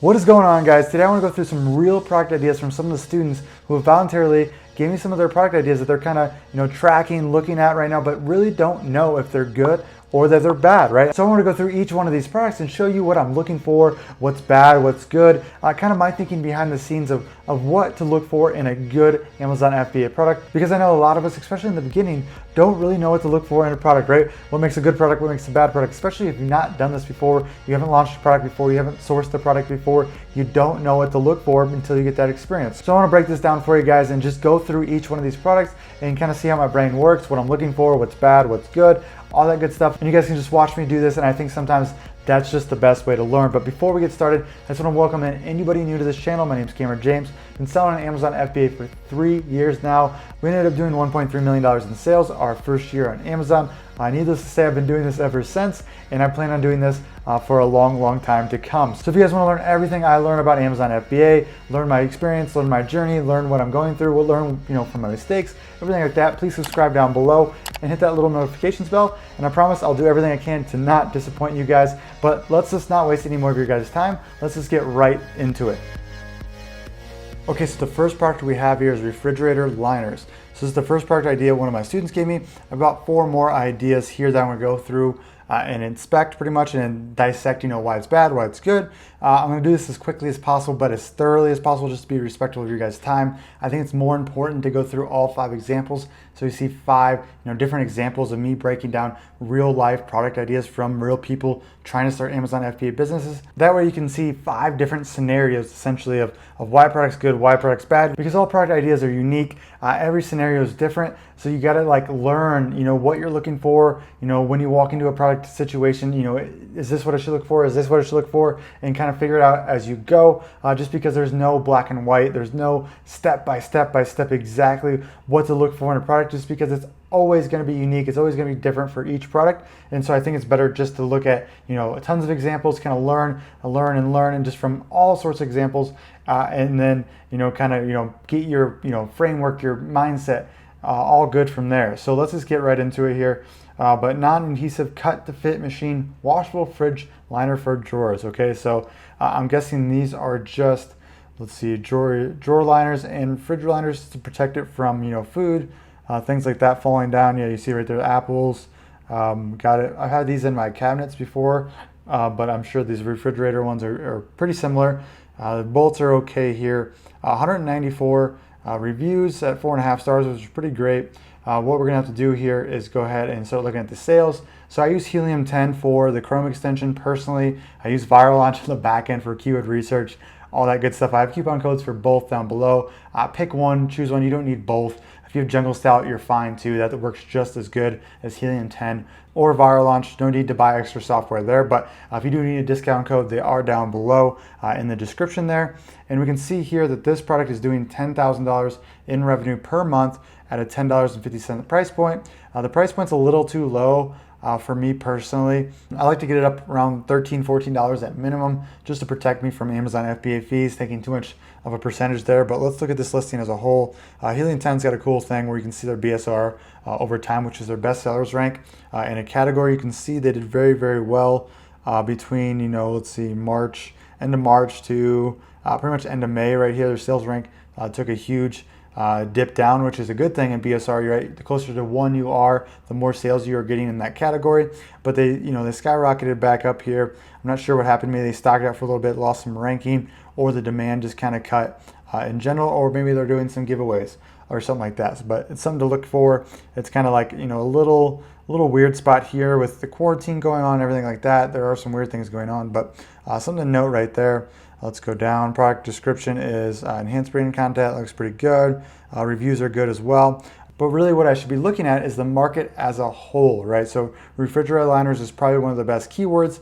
What is going on, guys? Today I want to go through some real product ideas from some of the students who have voluntarily gave me some of their product ideas that they're kind of tracking, looking at right now, but really don't know if they're good or that they're bad, right? So I want to go through each one of these products and show you what I'm looking for, what's bad, what's good, kind of my thinking behind the scenes of what to look for in a good Amazon FBA product, because I know a lot of us, especially in the beginning, don't really know what to look for in a product, right? What makes a good product, what makes a bad product, especially if you've not done this before, you haven't launched a product before, you haven't sourced the product before, you don't know what to look for until you get that experience. So I want to break this down for you guys and just go through each one of these products and kind of see how my brain works, what I'm looking for, what's bad, what's good, all that good stuff. And you guys can just watch me do this, and I think sometimes that's just the best way to learn. But before we get started, I just want to welcome in anybody new to this channel. My name is Cameron James. Been selling on Amazon FBA for 3 years now. We ended up doing $1.3 million in sales our first year on Amazon. Needless to say, I've been doing this ever since, and I plan on doing this for a long time to come. So if you guys want to learn everything I learn about Amazon FBA, learn my experience, learn my journey, learn what I'm going through, learn from my mistakes, everything like that, please subscribe down below and hit that little notifications bell. And I promise I'll do everything I can to not disappoint you guys. But let's just not waste any more of your guys' time. Let's just get right into it. Okay, so the first product we have here is refrigerator liners. So this is the first product idea one of my students gave me. I've got 4 more ideas here that I'm gonna go through and inspect pretty much, and then dissect, why it's bad, why it's good. I'm gonna do this as quickly as possible, but as thoroughly as possible, just to be respectful of your guys' time. I think it's more important to go through all 5 examples. So you see 5 different examples of me breaking down real life product ideas from real people trying to start Amazon FBA businesses. That way you can see 5 different scenarios essentially of why a product's good, why a product's bad, because all product ideas are unique. Every scenario is different. So you gotta learn, what you're looking for, when you walk into a product situation, is this what I should look for? Is this what I should look for? And kind of figure it out as you go, just because there's no black and white, there's no step by step exactly what to look for in a product, just because it's always going to be unique. It's always going to be different for each product. And so I think it's better just to look at, tons of examples, kind of learn, and just from all sorts of examples, and then, get your, framework, your mindset, all good from there. So let's just get right into it here. But non-adhesive cut to fit machine washable fridge liner for drawers. Okay, so I'm guessing these are just, let's see, drawer liners and fridge liners to protect it from, food, things like that falling down. You see right there, apples. Got it. I've had these in my cabinets before, but I'm sure these refrigerator ones are pretty similar. The bolts are okay here. 194 reviews at 4.5 stars, which is pretty great. What we're gonna have to do here is go ahead and start looking at the sales. So I use Helium 10 for the Chrome extension personally. I use Viral Launch on the back end for keyword research, all that good stuff. I have coupon codes for both down below. Pick one, choose one. You don't need both. If you have Jungle Stout, you're fine too. That works just as good as Helium 10 or Viral Launch. No need to buy extra software there, but if you do need a discount code, they are down below in the description there. And we can see here that this product is doing $10,000 in revenue per month at a $10.50 price point. The price point's a little too low for me personally. I like to get it up around $13, $14 at minimum, just to protect me from Amazon FBA fees, taking too much of a percentage there. But let's look at this listing as a whole. Helium 10's got a cool thing where you can see their BSR over time, which is their best sellers rank. In a category, you can see they did very well between, let's see, end of March to pretty much end of May right here. Their sales rank took a huge dip down, which is a good thing in BSR. You're right, the closer to 1 you are, the more sales you are getting in that category. But they skyrocketed back up here. I'm not sure what happened. Maybe they stocked out for a little bit, lost some ranking, or the demand just kind of cut in general, or maybe they're doing some giveaways or something like that. But it's something to look for. It's kind of like, a little weird spot here with the quarantine going on, everything like that. There are some weird things going on, but something to note right there. Let's go down. Product description is enhanced branding content. Looks pretty good. Reviews are good as well. But really what I should be looking at is the market as a whole, right? So refrigerator liners is probably one of the best keywords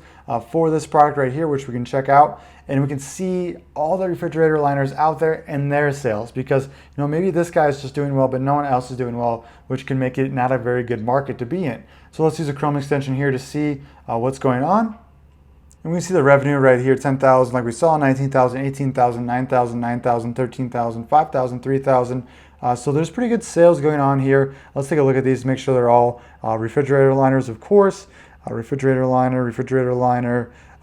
for this product right here, which we can check out. And we can see all the refrigerator liners out there and their sales, because maybe this guy is just doing well, but no one else is doing well, which can make it not a very good market to be in. So let's use a Chrome extension here to see what's going on. And we see the revenue right here, 10,000, like we saw, 19,000, 18,000, 9,000, 9,000, 13,000, 5,000, 3,000. So there's pretty good sales going on here. Let's take a look at these, make sure they're all refrigerator liners, of course. Refrigerator liner,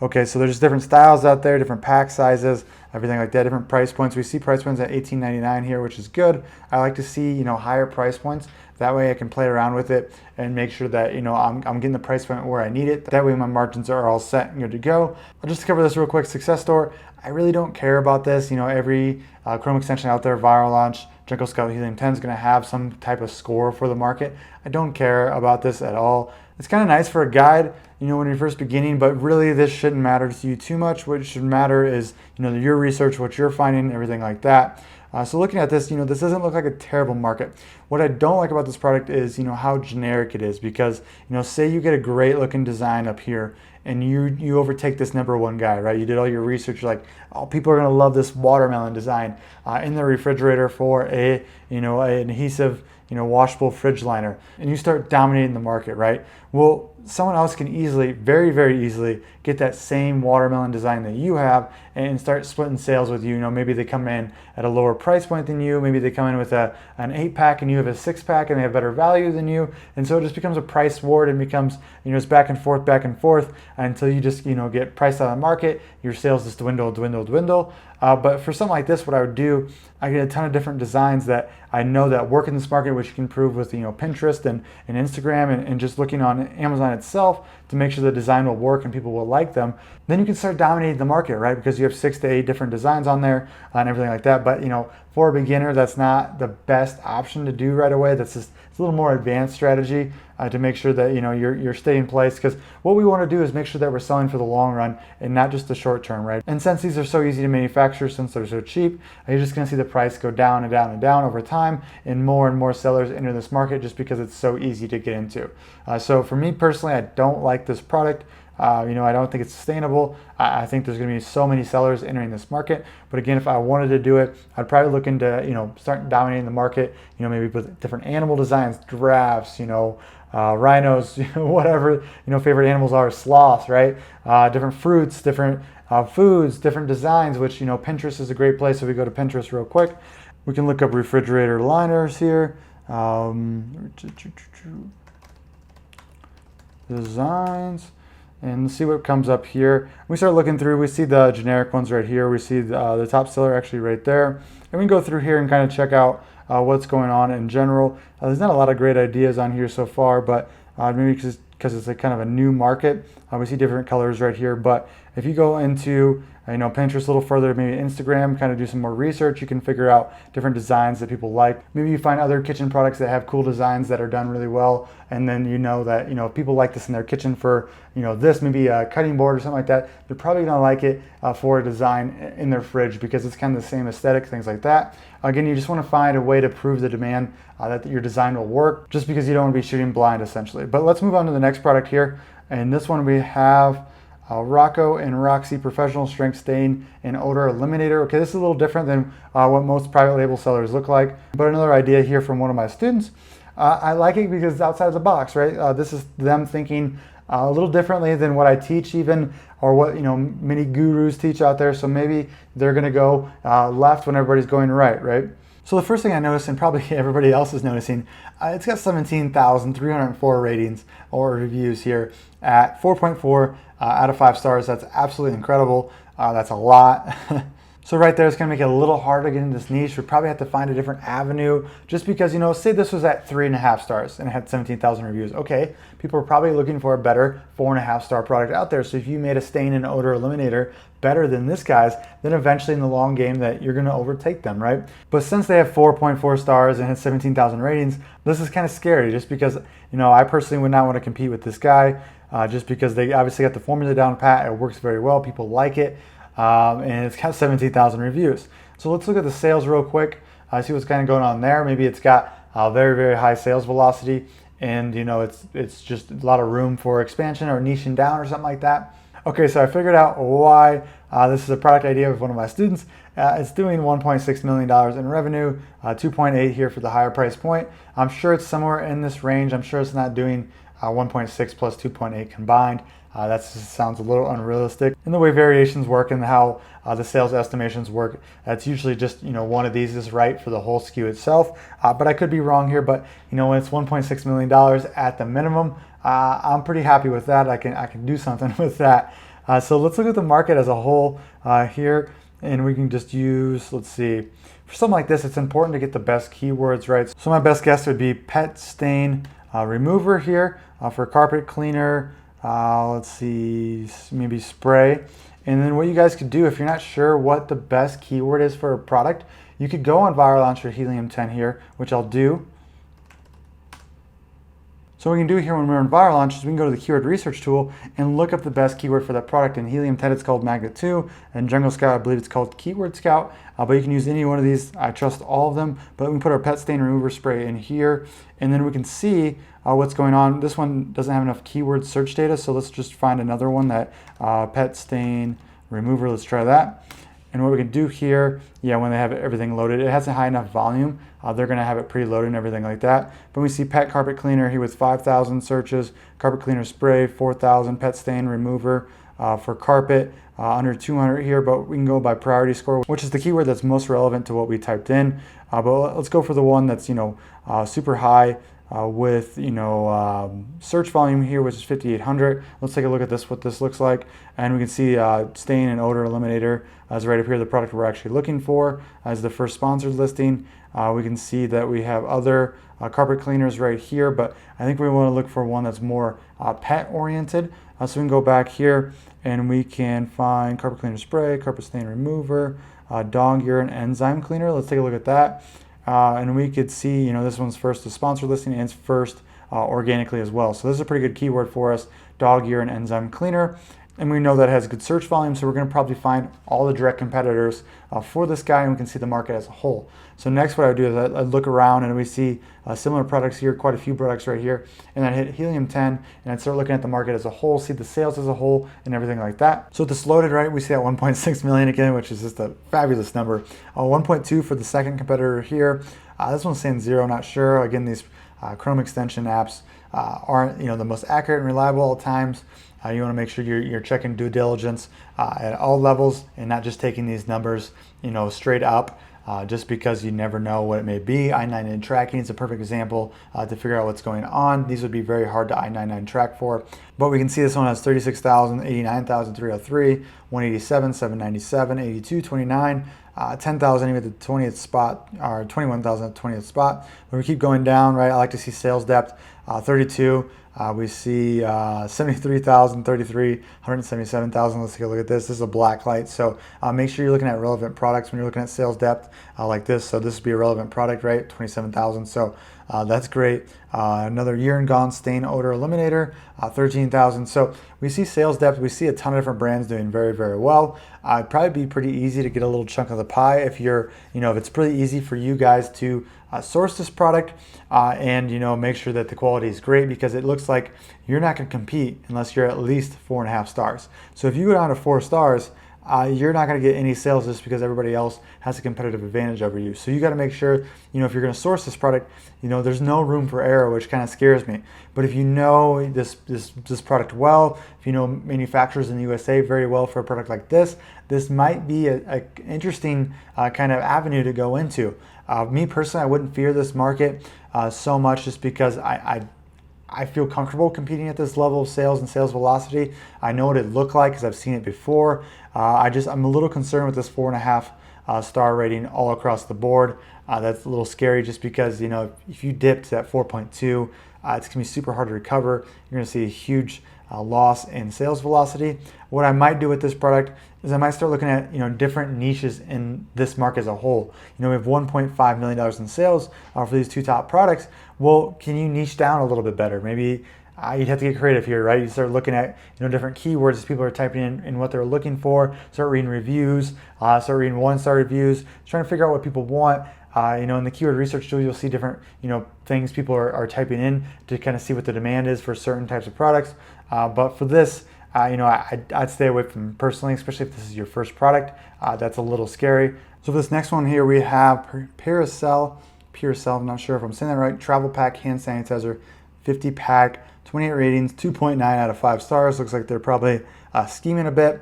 Okay, so there's different styles out there, different pack sizes, everything like that, different price points. We see price points at $18.99 here, which is good. I like to see, you know, higher price points. That way I can play around with it and make sure that, you know, I'm getting the price point where I need it. That way my margins are all set and good to go. I'll just cover this real quick. Success store, I really don't care about this. You know, every Chrome extension out there, Viral Launch, Jungle Scout Helium 10 is going to have some type of score for the market. I don't care about this at all. It's kind of nice for a guide, you know, when you're first beginning, but really this shouldn't matter to you too much. What should matter is, you know, your research, what you're finding, everything like that. So looking at this, you know, this doesn't look like a terrible market. What I don't like about this product is, you know, how generic it is, because, you know, say you get a great looking design up here and you overtake this #1 guy, right? You did all your research, you're like, oh, people are gonna love this watermelon design in the refrigerator for a, you know, an adhesive, you know, washable fridge liner, and you start dominating the market, right? Well, someone else can easily, very, very easily get that same watermelon design that you have and start splitting sales with you. You know, maybe they come in at a lower price point than you. Maybe they come in with an 8-pack and you have a 6-pack and they have better value than you. And so it just becomes a price war and becomes, you know, it's back and forth until you just, you know, get priced out of the market. Your sales just dwindle. But for something like this, what I would do, I get a ton of different designs that I know that work in this market, which you can prove with, you know, Pinterest and Instagram and just looking on Amazon itself to make sure the design will work and people will like them. Then you can start dominating the market, right? Because you have 6 to 8 different designs on there and everything like that. But, you know, for a beginner, that's not the best option to do right away. That's just, it's a little more advanced strategy to make sure that, you know, you're staying in place, because what we want to do is make sure that we're selling for the long run and not just the short term, right? And since these are so easy to manufacture, since they're so cheap, you're just going to see the price go down and down and down over time, and more sellers enter this market just because it's so easy to get into. So for me personally, I don't like this product. You know, I don't think it's sustainable. I think there's going to be so many sellers entering this market. But again, if I wanted to do it, I'd probably look into, you know, start dominating the market, you know, maybe with different animal designs, giraffes, you know, rhinos, whatever, you know, favorite animals are, sloths, right? Different fruits, different foods, different designs, which, you know, Pinterest is a great place. If we go to Pinterest real quick, we can look up refrigerator liners here. Designs. And see what comes up here. We start looking through, we see the generic ones right here. We see the top seller actually right there. And we can go through here and kind of check out what's going on in general. There's not a lot of great ideas on here so far, but maybe because it's a kind of a new market. We see different colors right here. But if you go into, you know, Pinterest a little further, maybe Instagram, kind of do some more research, you can figure out different designs that people like. Maybe you find other kitchen products that have cool designs that are done really well, and then you know that, you know, if people like this in their kitchen for, you know, this, maybe a cutting board or something like that, they're probably gonna like it for a design in their fridge because it's kind of the same aesthetic, things like that. Again, you just want to find a way to prove the demand that your design will work, just because you don't want to be shooting blind essentially. But let's move on to the next product here. And this one we have Rocco and Roxy Professional Strength Stain and Odor Eliminator. Okay, this is a little different than what most private label sellers look like. But another idea here from one of my students. I like it because it's outside of the box, right? This is them thinking a little differently than what I teach even, or what, you know, many gurus teach out there. So maybe they're gonna go left when everybody's going right? So the first thing I noticed, and probably everybody else is noticing, it's got 17,304 ratings or reviews here at 4.4 out of 5 stars. That's absolutely incredible. That's a lot. So right there, it's gonna make it a little harder to get into this niche. We'd probably have to find a different avenue, just because, you know, say this was at 3.5 stars and it had 17,000 reviews. Okay, people are probably looking for a better 4.5 star product out there. So if you made a stain and odor eliminator better than this guy's, then eventually in the long game that you're gonna overtake them, right? But since they have 4.4 stars and had 17,000 ratings, this is kind of scary, just because, you know, I personally would not want to compete with this guy, just because they obviously got the formula down pat. It works very well. People like it. And it's got 17,000 reviews. So let's look at the sales real quick. See what's kind of going on there. Maybe it's got very, very high sales velocity, and, you know, it's just a lot of room for expansion or niching down or something like that. Okay, so I figured out why this is a product idea of one of my students. It's doing $1.6 million in revenue, 2.8 here for the higher price point. I'm sure it's somewhere in this range. I'm sure it's not doing 1.6 plus 2.8 combined. That just sounds a little unrealistic. And the way variations work and how the sales estimations work, it's usually just, you know, one of these is right for the whole SKU itself. But I could be wrong here. But, you know, when it's $1.6 million at the minimum, I'm pretty happy with that. I can do something with that. So let's look at the market as a whole here, and we can just use, let's see, for something like this, it's important to get the best keywords, right? So my best guess would be pet stain remover here for carpet cleaner. Let's see, maybe spray. And then what you guys could do, if you're not sure what the best keyword is for a product, you could go on Viral Launcher Helium-10 here, which I'll do. So what we can do here when we're in Viral Launch is we can go to the keyword research tool and look up the best keyword for that product. In Helium-10 it's called Magnet 2, and Jungle Scout I believe it's called Keyword Scout, but you can use any one of these. I trust all of them, but we can put our pet stain remover spray in here, and then we can see what's going on. This one doesn't have enough keyword search data, so let's just find another one that pet stain remover. Let's try that. And what we can do here, yeah, when they have everything loaded, it has a high enough volume. They're going to have it preloaded and everything like that. But we see pet carpet cleaner here with 5,000 searches, carpet cleaner spray, 4,000, pet stain remover for carpet, under 200 here, but we can go by priority score, which is the keyword that's most relevant to what we typed in. But let's go for the one that's, super high with, search volume here, which is 5,800. Let's take a look at this, what this looks like. And we can see stain and odor eliminator is right up here, the product we're actually looking for as the first sponsored listing. We can see that we have other carpet cleaners right here, but I think we want to look for one that's more pet oriented. So we can go back here and we can find carpet cleaner spray, carpet stain remover, dog urine enzyme cleaner. Let's take a look at that. And we could see, this one's first a sponsored listing and it's first organically as well. So this is a pretty good keyword for us, dog urine enzyme cleaner. And we know that it has good search volume, so we're going to probably find all the direct competitors for this guy, and we can see the market as a whole. So next what I would do is I look around and we see similar products here, quite a few products right here, and then hit Helium-10 and I'd start looking at the market as a whole, see the sales as a whole and everything like that. So this loaded, right, we see that 1.6 million again, which is just a fabulous number. 1.2 for the second competitor here. This one's saying 0, not sure. Again, these Chrome extension apps aren't the most accurate and reliable all times. You want to make sure you're checking due diligence at all levels and not just taking these numbers straight up just because you never know what it may be. I-99 tracking is a perfect example to figure out what's going on. These would be very hard to I-99 track for, but we can see this one has 36,000, 89,303, 187, 797, 82, 29, 10,000 even at the 20th spot, or 21,000 at the 20th spot. When we keep going down, right, I like to see sales depth, 32. We see 73,000, 33, 177,000. Let's take a look at this. This is a black light, so make sure you're looking at relevant products when you're looking at sales depth like this. So this would be a relevant product, right? 27,000. So that's great. Another year and gone stain odor eliminator, 13,000. So we see sales depth. We see a ton of different brands doing very, very well. It'd probably be pretty easy to get a little chunk of the pie if you're, if it's pretty easy for you guys to source this product and make sure that the quality is great, because it looks like you're not going to compete unless you're at least 4.5 stars. So if you go down to 4 stars, you're not going to get any sales just because everybody else has a competitive advantage over you. So you got to make sure, if you're going to source this product, there's no room for error, which kind of scares me. But if you know this product well, if you know manufacturers in the USA very well for a product like this might be an interesting kind of avenue to go into. Me personally, I wouldn't fear this market so much just because I feel comfortable competing at this level of sales and sales velocity. I know what it looked like because I've seen it before. I'm a little concerned with this 4.5 star rating all across the board. That's a little scary just because, if you dipped at 4.2, it's going to be super hard to recover. You're going to see a huge loss in sales velocity. What I might do with this product is I might start looking at different niches in this market as a whole. We have $1.5 million in sales for these two top products. Well, can you niche down a little bit better? Maybe you'd have to get creative here, right? You start looking at different keywords as people are typing in what they're looking for. Start reading reviews. Start reading 1-star reviews. Trying to figure out what people want. In the keyword research tool, you'll see different things people are typing in to kind of see what the demand is for certain types of products. But for this, I'd stay away from personally, especially if this is your first product. That's a little scary. So this next one here, we have Parasail, I'm not sure if I'm saying that right, travel pack hand sanitizer, 50 pack, 28 ratings, 2.9 out of 5 stars. Looks like they're probably scheming a bit.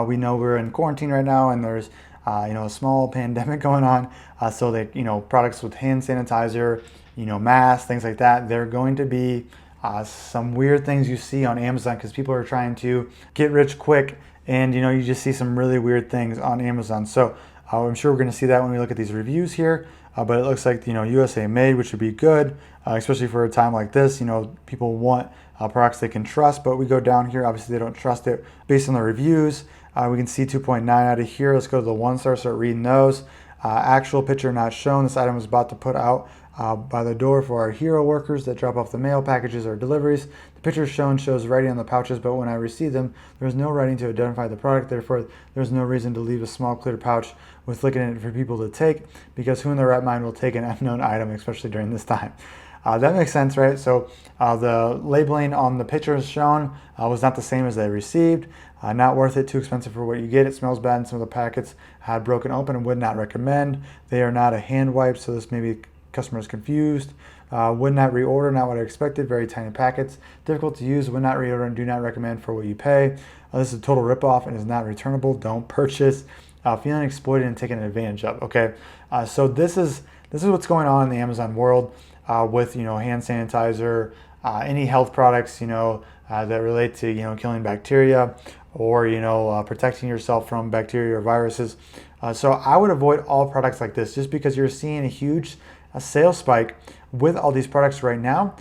We know we're in quarantine right now and there's a small pandemic going on. So they, products with hand sanitizer, masks, things like that, they're going to be some weird things you see on Amazon because people are trying to get rich quick, and you just see some really weird things on Amazon. So I'm sure we're going to see that when we look at these reviews here. But it looks like USA made, which would be good, especially for a time like this. People want products they can trust. But we go down here, obviously they don't trust it based on the reviews. We can see 2.9 out of here. Let's go to the 1-star, start reading those. Actual picture not shown. This item was about to put out by the door for our hero workers that drop off the mail packages or deliveries. The picture shown shows writing on the pouches, but when I received them, there was no writing to identify the product. Therefore, there's no reason to leave a small clear pouch with liquid in it for people to take, because who in their right mind will take an unknown item, especially during this time? That makes sense, right? So the labeling on the pictures shown was not the same as they received. Not worth it, too expensive for what you get. It smells bad, and some of the packets had broken open and would not recommend. They are not a hand wipe, so this may be customers confused. Would not reorder, not what I expected. Very tiny packets, difficult to use. Would not reorder and do not recommend for what you pay. This is a total ripoff and is not returnable. Don't purchase. Feeling exploited and taken advantage of. Okay, so this is what's going on in the Amazon world with hand sanitizer, any health products that relate to killing bacteria or protecting yourself from bacteria or viruses. So I would avoid all products like this, just because you're seeing a huge sales spike with all these products right now.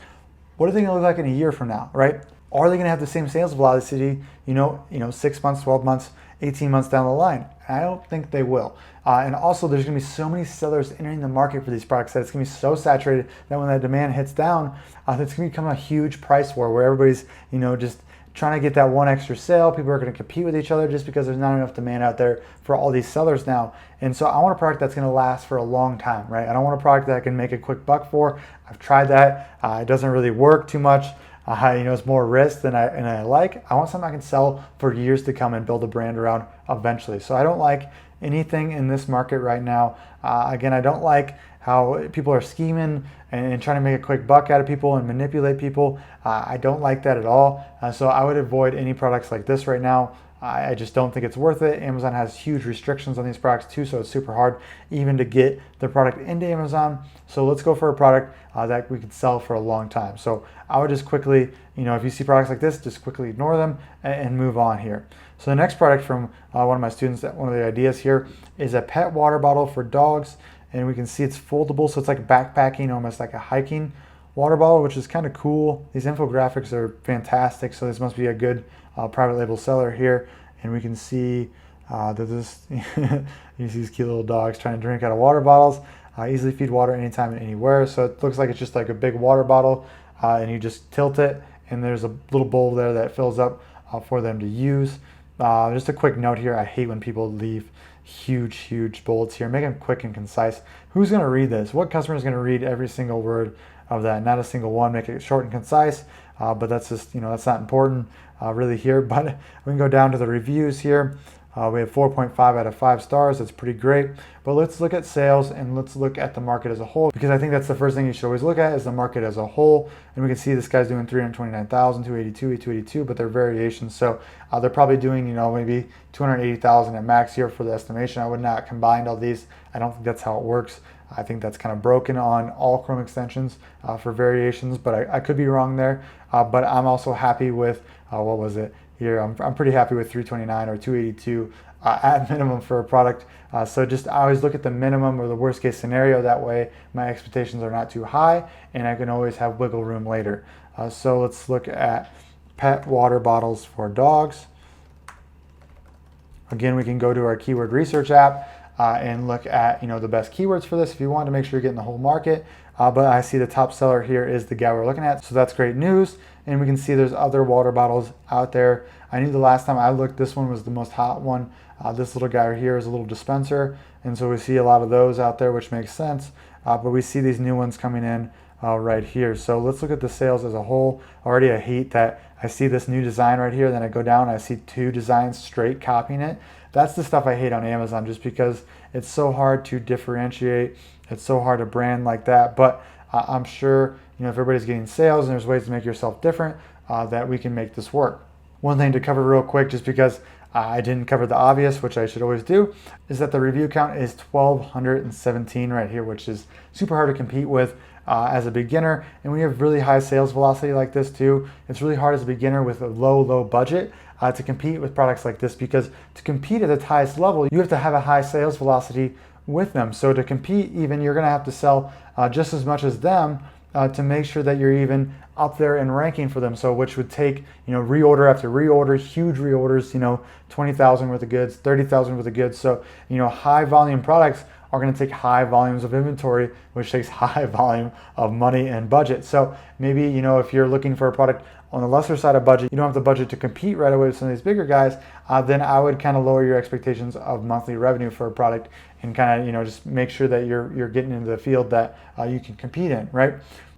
What are they going to look like in a year from now, right? Are they going to have the same sales velocity, 6 months, 12 months, 18 months down the line? I don't think they will. And also, there's going to be so many sellers entering the market for these products that it's going to be so saturated that when that demand hits down, it's going to become a huge price war where everybody's, just trying to get that one extra sale. People are going to compete with each other just because there's not enough demand out there for all these sellers now. And so I want a product that's going to last for a long time, right? I don't want a product that I can make a quick buck for. I've tried that. It doesn't really work too much. It's more risk than I like. I want something I can sell for years to come and build a brand around eventually. So I don't like anything in this market right now. Again, I don't like how people are scheming and trying to make a quick buck out of people and manipulate people. I don't like that at all. So I would avoid any products like this right now. I just don't think it's worth it. Amazon has huge restrictions on these products too, so it's super hard even to get the product into Amazon. So let's go for a product that we could sell for a long time. So I would just quickly, if you see products like this, just quickly ignore them and move on here. So the next product from one of my students, one of the ideas here, is a pet water bottle for dogs. And we can see it's foldable, so it's like backpacking, almost like a hiking water bottle, which is kind of cool. These infographics are fantastic, so this must be a good private label seller here. And we can see that this, you see these cute little dogs trying to drink out of water bottles. Easily feed water anytime and anywhere. So it looks like it's just like a big water bottle, and you just tilt it, and there's a little bowl there that fills up for them to use. Just a quick note here, I hate when people leave huge bullets here. Make them quick and concise. Who's going to read this? What customer is going to read every single word of that? Not a single one. Make it short and concise, but that's just, that's not important really here. But we can go down to the reviews here. We have 4.5 out of 5 stars. That's pretty great. But let's look at sales and let's look at the market as a whole, because I think that's the first thing you should always look at is the market as a whole. And we can see this guy's doing 329,000, 282, 282, but they're variations. So they're probably doing, maybe 280,000 at max here for the estimation. I would not combine all these. I don't think that's how it works. I think that's kind of broken on all Chrome extensions for variations, but I could be wrong there. But I'm also happy with, what was it? Here, I'm pretty happy with 329 or 282 at minimum for a product. So just I always look at the minimum or the worst case scenario. That way my expectations are not too high and I can always have wiggle room later. So let's look at pet water bottles for dogs. Again, we can go to our keyword research app and look at the best keywords for this if you want to make sure you're getting the whole market. But I see the top seller here is the guy we're looking at, so that's great news. And we can see there's other water bottles out there. I knew the last time I looked, this one was the most hot one. This little guy right here is a little dispenser, and so we see a lot of those out there, which makes sense. But we see these new ones coming in right here. So let's look at the sales as a whole. Already I hate that I see this new design right here, then I go down and I see 2 designs straight copying it. That's the stuff I hate on Amazon, just because it's so hard to differentiate. It's so hard to brand like that. But I'm sure if everybody's getting sales and there's ways to make yourself different, that we can make this work. One thing to cover real quick, just because I didn't cover the obvious, which I should always do, is that the review count is 1,217 right here, which is super hard to compete with. as a beginner. And when you have really high sales velocity like this too, it's really hard as a beginner with a low budget to compete with products like this, because to compete at the highest level, you have to have a high sales velocity with them. So to compete even, you're gonna have to sell just as much as them to make sure that you're even up there in ranking for them. So which would take, reorder after reorder, huge reorders, 20,000 worth of goods, 30,000 worth of goods. So, high volume products are going to take high volumes of inventory, which takes high volume of money and budget. So maybe, if you're looking for a product on the lesser side of budget, you don't have the budget to compete right away with some of these bigger guys, then I would kind of lower your expectations of monthly revenue for a product and kind of, just make sure that you're getting into the field that you can compete in, right?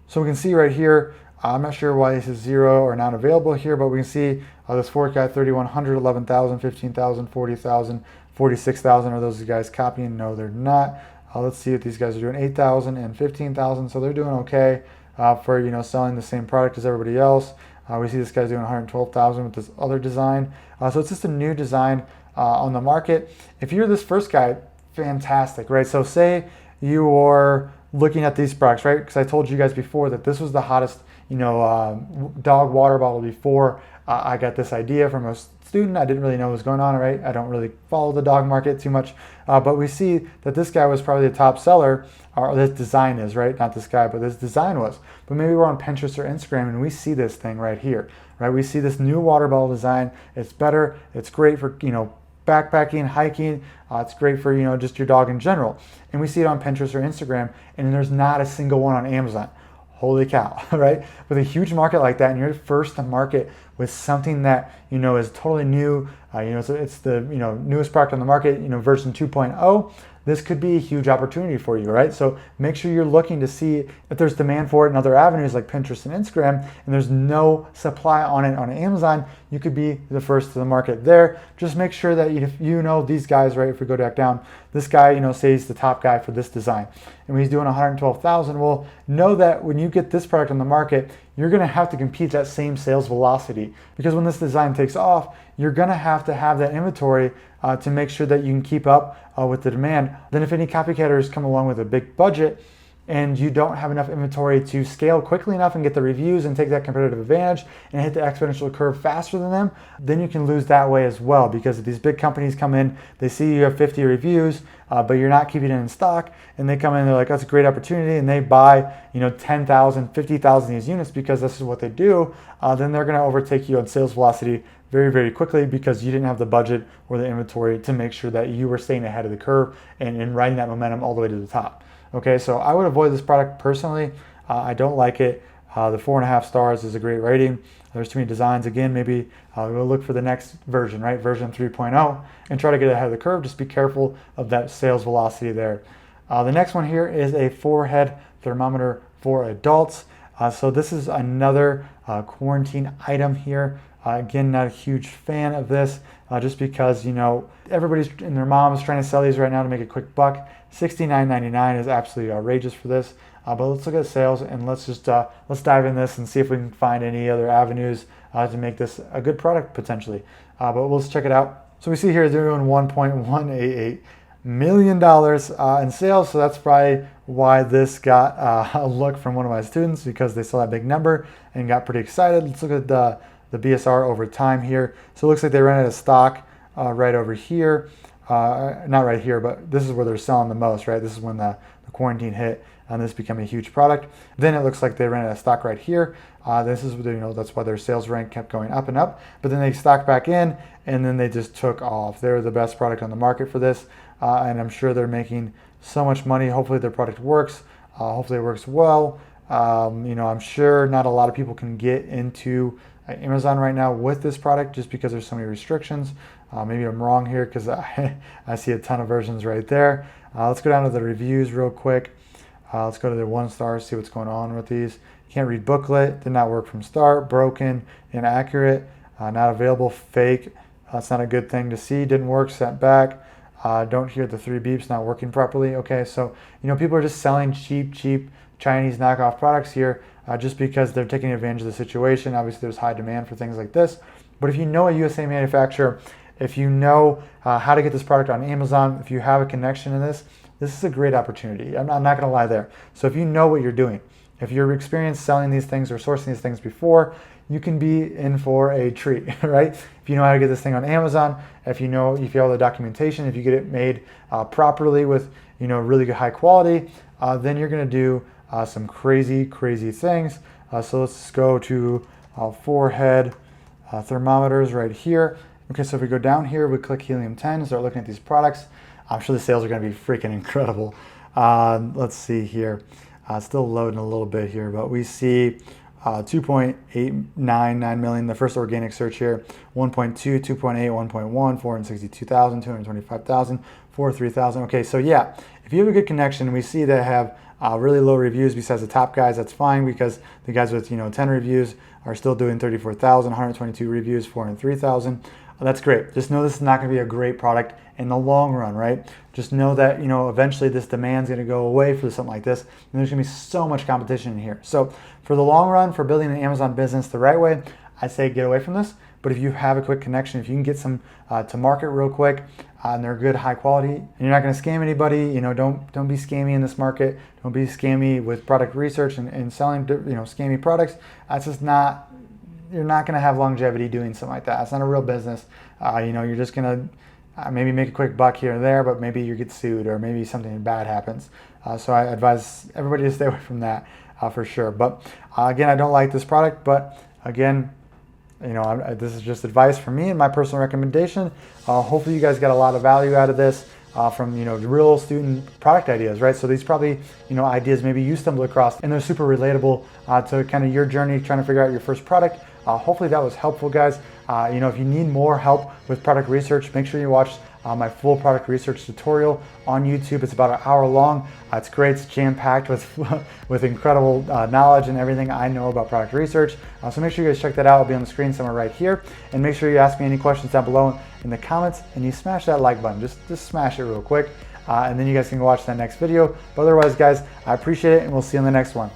So we can see right here, I'm not sure why this is 0 or not available here, but we can see this fourth guy, 3,100, 11,000, 15,000, 40,000, 46,000. Are those guys copying? No, they're not. Let's see what these guys are doing, 8,000 and 15,000. So they're doing okay for, selling the same product as everybody else. We see this guy's doing 112,000 with this other design. So it's just a new design on the market. If you're this first guy, fantastic, right? So say you are looking at these products, right? Because I told you guys before that this was the hottest, dog water bottle before I got this idea from a student. I didn't really know what was going on, right? I don't really follow the dog market too much, but we see that this guy was probably the top seller, or this design is, right? Not this guy, but this design was. But maybe we're on Pinterest or Instagram and we see this thing right here, right? We see this new water bottle design. It's better. It's great for, backpacking, hiking. It's great for, just your dog in general. And we see it on Pinterest or Instagram, and there's not a single one on Amazon. Holy cow, right? With a huge market like that, and you're first to market with something that, is totally new, so it's the, newest product on the market, version 2.0, this could be a huge opportunity for you, right? So make sure you're looking to see if there's demand for it in other avenues like Pinterest and Instagram, and there's no supply on it on Amazon, you could be the first to the market there. Just make sure that if these guys, right, if we go back down, this guy, say he's the top guy for this design, and he's doing 112,000, well, know that when you get this product on the market, you're gonna have to compete that same sales velocity, because when this design takes off, you're gonna have to have that inventory to make sure that you can keep up with the demand. Then if any copycatters come along with a big budget and you don't have enough inventory to scale quickly enough and get the reviews and take that competitive advantage and hit the exponential curve faster than them, then you can lose that way as well. Because if these big companies come in, they see you have 50 reviews, but you're not keeping it in stock, and they come in, they're like, that's a great opportunity, and they buy 10,000, 50,000 of these units because this is what they do, then they're gonna overtake you on sales velocity very, very quickly, because you didn't have the budget or the inventory to make sure that you were staying ahead of the curve and riding that momentum all the way to the top. Okay, so I would avoid this product personally. I don't like it. The 4.5 stars is a great rating. There's too many designs. Again, maybe we'll look for the next version, right? Version 3.0, and try to get ahead of the curve. Just be careful of that sales velocity there. The next one here is a forehead thermometer for adults. So this is another quarantine item here. Again, not a huge fan of this, just because, everybody's and their mom is trying to sell these right now to make a quick buck. $69.99 is absolutely outrageous for this. But let's look at sales, and let's dive in this and see if we can find any other avenues to make this a good product potentially. But let's check it out. So we see here they're doing $1.188 million in sales. So that's probably why this got a look from one of my students, because they saw that big number and got pretty excited. Let's look at the BSR over time here. So it looks like they ran out of stock right over here. Not right here, but this is where they're selling the most, right? This is when the quarantine hit and this became a huge product. Then it looks like they ran out of stock right here. This is, that's why their sales rank kept going up and up, but then they stocked back in and then they just took off. They're the best product on the market for this. And I'm sure they're making so much money. Hopefully their product works. Hopefully it works well. I'm sure not a lot of people can get into Amazon right now with this product just because there's so many restrictions. Maybe I'm wrong here, because I see a ton of versions right there. Let's go down to the reviews real quick. Let's go to the 1 star, see what's going on with these. Can't read booklet, did not work from start, broken, inaccurate, not available, fake. That's not a good thing to see. Didn't work, sent back. Don't hear the 3 beeps, not working properly. Okay, so people are just selling cheap Chinese knockoff products here just because they're taking advantage of the situation. Obviously there's high demand for things like this, but if you know a USA manufacturer if you know how to get this product on Amazon, if you have a connection in this is a great opportunity. I'm not going to lie there. So if you know what you're doing, if you're experienced selling these things or sourcing these things before, you can be in for a treat, right? If you know how to get this thing on Amazon, if you have all the documentation, if you get it made properly with really good high quality, then you're going to do some crazy things. So let's go to forehead thermometers right here. Okay, so if we go down here, we click helium 10 and start looking at these products. I'm sure the sales are going to be freaking incredible. Let's see here. Still loading a little bit here, but we see 2.899 million, the first organic search here, 1.2, 2.8, 1.1, 462,000, 225,000, 43,000. Okay, so yeah, if you have a good connection, we see that have really low reviews besides the top guys, that's fine, because the guys with 10 reviews are still doing 34,000, 122 reviews, 403,000. That's great. Just know this is not going to be a great product in the long run, right? Just know that eventually this demand's going to go away for something like this, and there's going to be so much competition in here. So for the long run, for building an Amazon business the right way, I say get away from this. But if you have a quick connection, if you can get some to market real quick, and they're good, high quality, and you're not going to scam anybody, don't be scammy in this market. Don't be scammy with product research and selling, scammy products. That's just not. You're not going to have longevity doing something like that. It's not a real business. You're just going to maybe make a quick buck here and there, but maybe you get sued or maybe something bad happens. So I advise everybody to stay away from that for sure. But again, I don't like this product, but again, this is just advice from me and my personal recommendation. Hopefully you guys got a lot of value out of this from real student product ideas, right? So these probably ideas maybe you stumbled across, and they're super relatable to kind of your journey trying to figure out your first product. Hopefully that was helpful, guys. If you need more help with product research, make sure you watch my full product research tutorial on YouTube. It's about an hour long. It's great. It's jam-packed with incredible knowledge and everything I know about product research. So make sure you guys check that out. It'll be on the screen somewhere right here. And make sure you ask me any questions down below in the comments, and you smash that like button. Just smash it real quick. And then you guys can watch that next video. But otherwise, guys, I appreciate it, and we'll see you in the next one.